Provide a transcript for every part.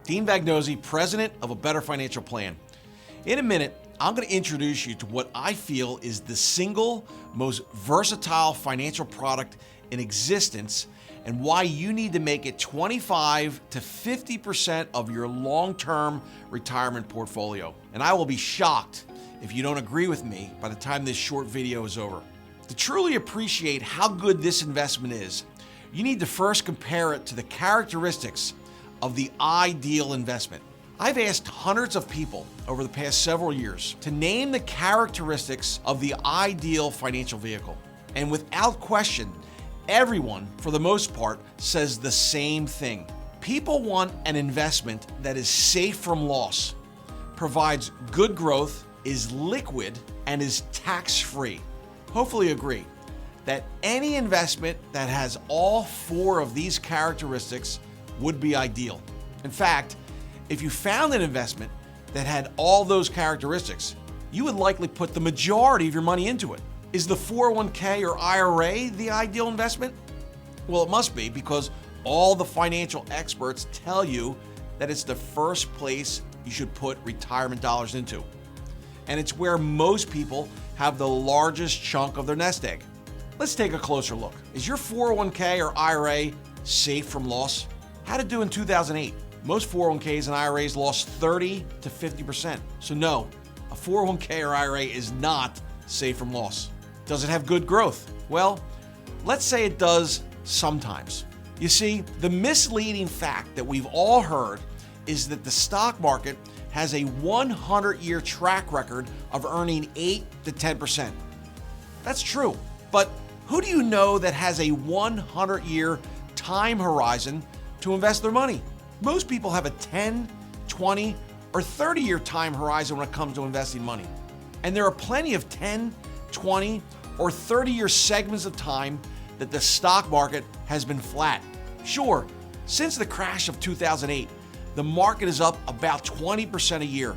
Dean Vagnozzi, president of A Better Financial Plan. In a minute, I'm going to introduce you to what I feel is the single most versatile financial product in existence and why you need to make it 25 to 50% of your long-term retirement portfolio. And I will be shocked if you don't agree with me by the time this short video is over. To truly appreciate how good this investment is, you need to first compare it to the characteristics of the ideal investment. I've asked hundreds of people over the past several years to name the characteristics of the ideal financial vehicle. And without question, everyone, for the most part, says the same thing. People want an investment that is safe from loss, provides good growth, is liquid, and is tax-free. Hopefully you agree that any investment that has all four of these characteristics would be ideal. In fact, if you found an investment that had all those characteristics, you would likely put the majority of your money into it. Is the 401k or IRA the ideal investment? Well, it must be, because all the financial experts tell you that it's the first place you should put retirement dollars into. And it's where most people have the largest chunk of their nest egg. Let's take a closer look. Is your 401k or IRA safe from loss? How'd it do in 2008? Most 401ks and IRAs lost 30 to 50%. So no, a 401k or IRA is not safe from loss. Does it have good growth? Well, let's say it does sometimes. You see, the misleading fact that we've all heard is that the stock market has a 100-year track record of earning 8 to 10%. That's true, but who do you know that has a 100-year time horizon to invest their money? Most people have a 10, 20, or 30-year time horizon when it comes to investing money. And there are plenty of 10, 20, or 30-year segments of time that the stock market has been flat. Sure, since the crash of 2008, the market is up about 20% a year.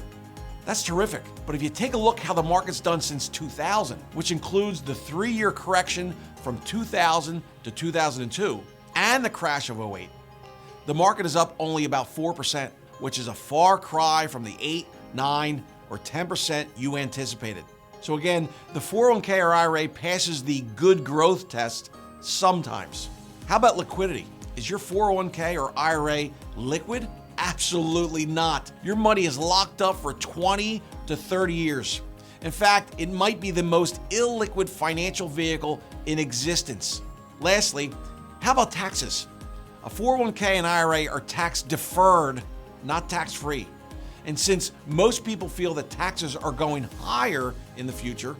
That's terrific. But if you take a look how the market's done since 2000, which includes the 3-year correction from 2000 to 2002 and the crash of 08, the market is up only about 4%, which is a far cry from the 8, 9, or 10% you anticipated. So again, the 401k or IRA passes the good growth test sometimes. How about liquidity? Is your 401k or IRA liquid? Absolutely not. Your money is locked up for 20 to 30 years. In fact, it might be the most illiquid financial vehicle in existence. Lastly, how about taxes? A 401k and IRA are tax deferred, not tax free. And since most people feel that taxes are going higher in the future,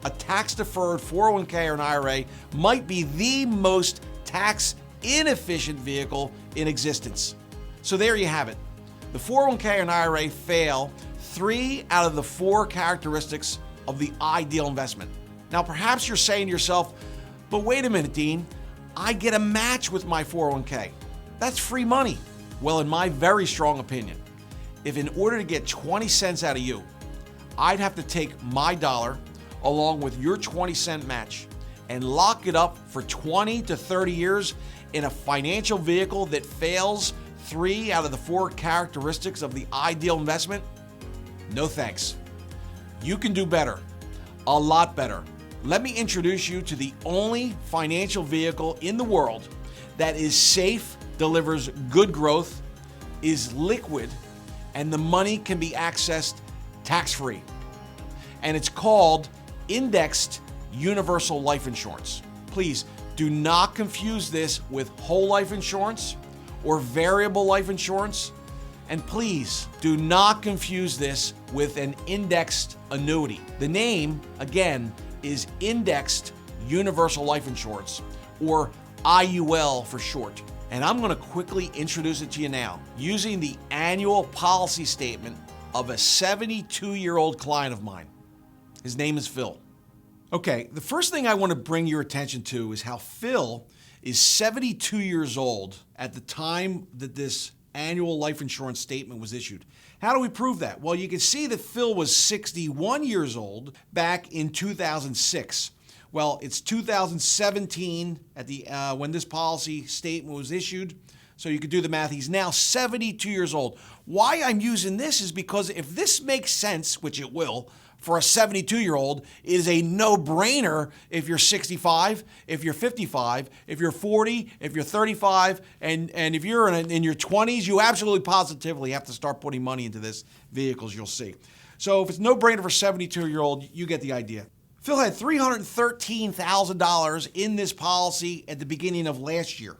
a tax deferred 401k or an IRA might be the most tax inefficient vehicle in existence. So there you have it. The 401k and IRA fail 3 out of the 4 characteristics of the ideal investment. Now, perhaps you're saying to yourself, but wait a minute, Dean, I get a match with my 401k. That's free money. Well, in my very strong opinion, if in order to get 20 cents out of you, I'd have to take my dollar along with your 20-cent match and lock it up for 20 to 30 years in a financial vehicle that fails 3 out of the 4 characteristics of the ideal investment? No thanks. You can do better, a lot better. Let me introduce you to the only financial vehicle in the world that is safe, delivers good growth, is liquid, and the money can be accessed tax-free. And it's called Indexed Universal Life Insurance. Please do not confuse this with whole life insurance or variable life insurance. And please do not confuse this with an indexed annuity. The name, again, is Indexed Universal Life Insurance, or IUL for short. And I'm going to quickly introduce it to you now using the annual policy statement of a 72-year-old client of mine. His name is Phil. Okay, the first thing I want to bring your attention to is how Phil is 72 years old at the time that this annual life insurance statement was issued. How do we prove that? Well, you can see that Phil was 61 years old back in 2006. Well, it's 2017 at the when this policy statement was issued, So you could do the math. He's now 72 years old. Why I'm using this is because if this makes sense, which it will, for a 72-year-old, it is a no-brainer if you're 65, if you're 55, if you're 40, if you're 35, and if you're in your 20s, you absolutely positively have to start putting money into this vehicles, you'll see. So if it's no-brainer for a 72-year-old, you get the idea. Phil had $313,000 in this policy at the beginning of last year.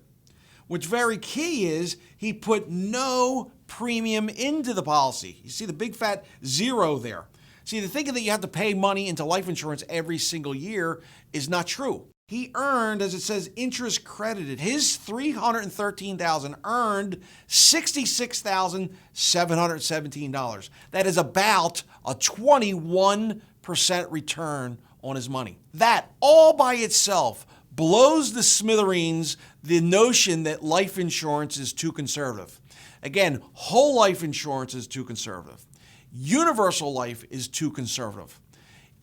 What's very key is he put no premium into the policy. You see the big fat zero there. See, the thinking that you have to pay money into life insurance every single year is not true. He earned, as it says, interest credited. His $313,000 earned $66,717. That is about a 21% return on his money. That all by itself blows the smithereens the notion that life insurance is too conservative. Again, whole life insurance is too conservative. Universal life is too conservative.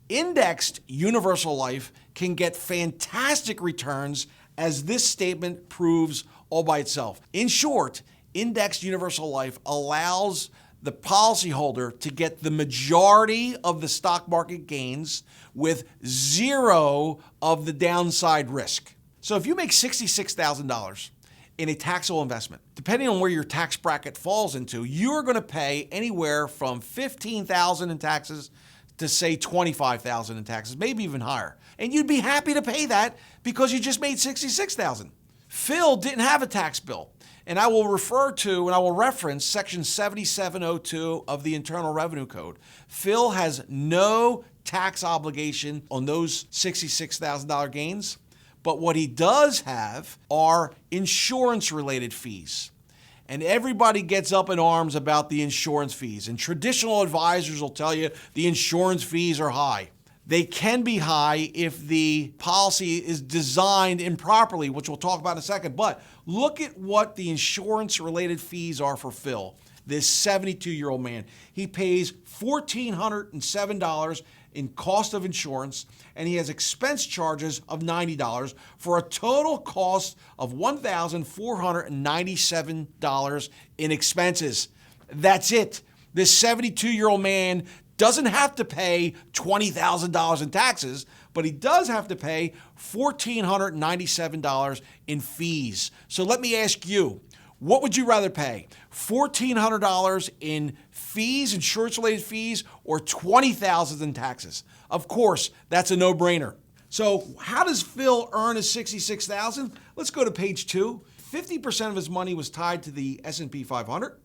Indexed universal life can get fantastic returns, as this statement proves all by itself. In short, indexed universal life allows the policyholder to get the majority of the stock market gains with zero of the downside risk. So if you make $66,000 in a taxable investment, depending on where your tax bracket falls into, you're going to pay anywhere from $15,000 in taxes to say $25,000 in taxes, maybe even higher. And you'd be happy to pay that because you just made $66,000. Phil didn't have a tax bill. And I will refer to and I will reference Section 7702 of the Internal Revenue Code. Phil has no tax obligation on those $66,000 gains, but what he does have are insurance-related fees. And everybody gets up in arms about the insurance fees. And traditional advisors will tell you the insurance fees are high. They can be high if the policy is designed improperly, which we'll talk about in a second. But look at what the insurance-related fees are for Phil, this 72-year-old man. He pays $1,407 in cost of insurance, and he has expense charges of $90 for a total cost of $1,497 in expenses. That's it. This 72-year-old man doesn't have to pay $20,000 in taxes, but he does have to pay $1,497 in fees. So let me ask you, what would you rather pay? $1,400 in fees, insurance-related fees, or $20,000 in taxes? Of course, that's a no-brainer. So how does Phil earn his $66,000? Let's go to page 2. 50% of his money was tied to the S&P 500.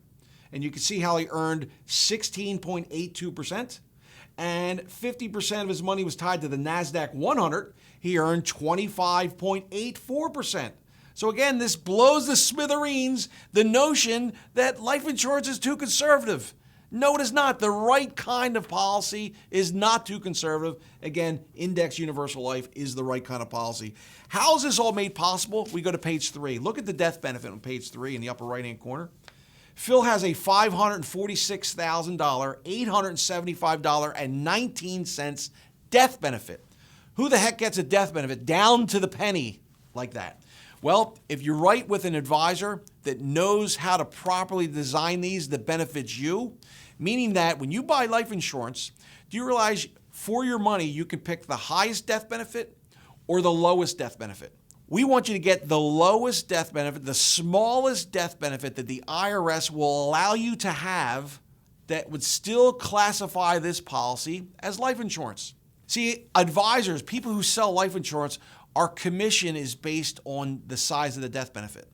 And you can see how he earned 16.82%. And 50% of his money was tied to the NASDAQ 100. He earned 25.84%. So again, this blows the smithereens the notion that life insurance is too conservative. No, it is not. The right kind of policy is not too conservative. Again, Index Universal Life is the right kind of policy. How is this all made possible? We go to page 3. Look at the death benefit on page 3 in the upper right-hand corner. Phil has a $546,000, $875.19 death benefit. Who the heck gets a death benefit down to the penny like that? Well, if you're right with an advisor that knows how to properly design these that benefits you, meaning that when you buy life insurance, do you realize for your money you can pick the highest death benefit or the lowest death benefit? We want you to get the lowest death benefit, the smallest death benefit that the IRS will allow you to have that would still classify this policy as life insurance. See, advisors, people who sell life insurance, our commission is based on the size of the death benefit.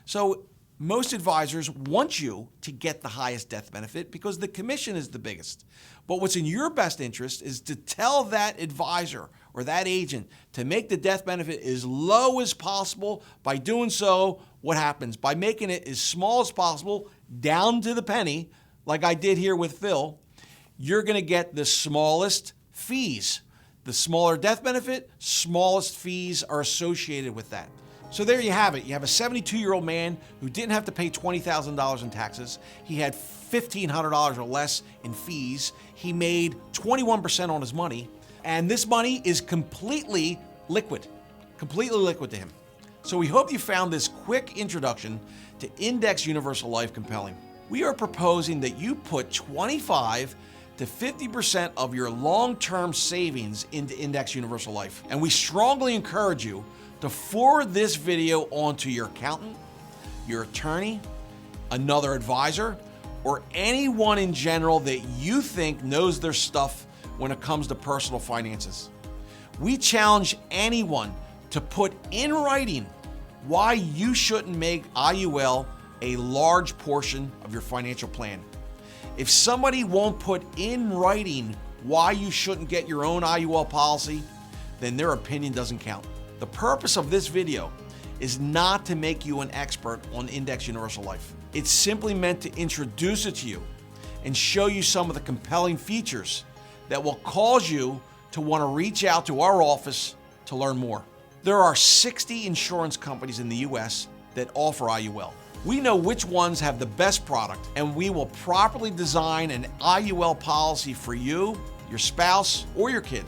So most advisors want you to get the highest death benefit because the commission is the biggest. But what's in your best interest is to tell that advisor or that agent to make the death benefit as low as possible. By doing so, what happens? By making it as small as possible, down to the penny, like I did here with Phil, you're going to get the smallest fees. The smaller death benefit, smallest fees are associated with that. So there you have it. You have a 72-year-old man who didn't have to pay $20,000 in taxes. He had $1,500 or less in fees. He made 21% on his money. And this money is completely liquid to him. So we hope you found this quick introduction to Index Universal Life compelling. We are proposing that you put 25 to 50% of your long-term savings into Index Universal Life. And we strongly encourage you to forward this video on to your accountant, your attorney, another advisor, or anyone in general that you think knows their stuff when it comes to personal finances. We challenge anyone to put in writing why you shouldn't make IUL a large portion of your financial plan. If somebody won't put in writing why you shouldn't get your own IUL policy, then their opinion doesn't count. The purpose of this video is not to make you an expert on Index Universal Life. It's simply meant to introduce it to you and show you some of the compelling features that will cause you to want to reach out to our office to learn more. There are 60 insurance companies in the US that offer IUL. We know which ones have the best product, and we will properly design an IUL policy for you, your spouse, or your kids.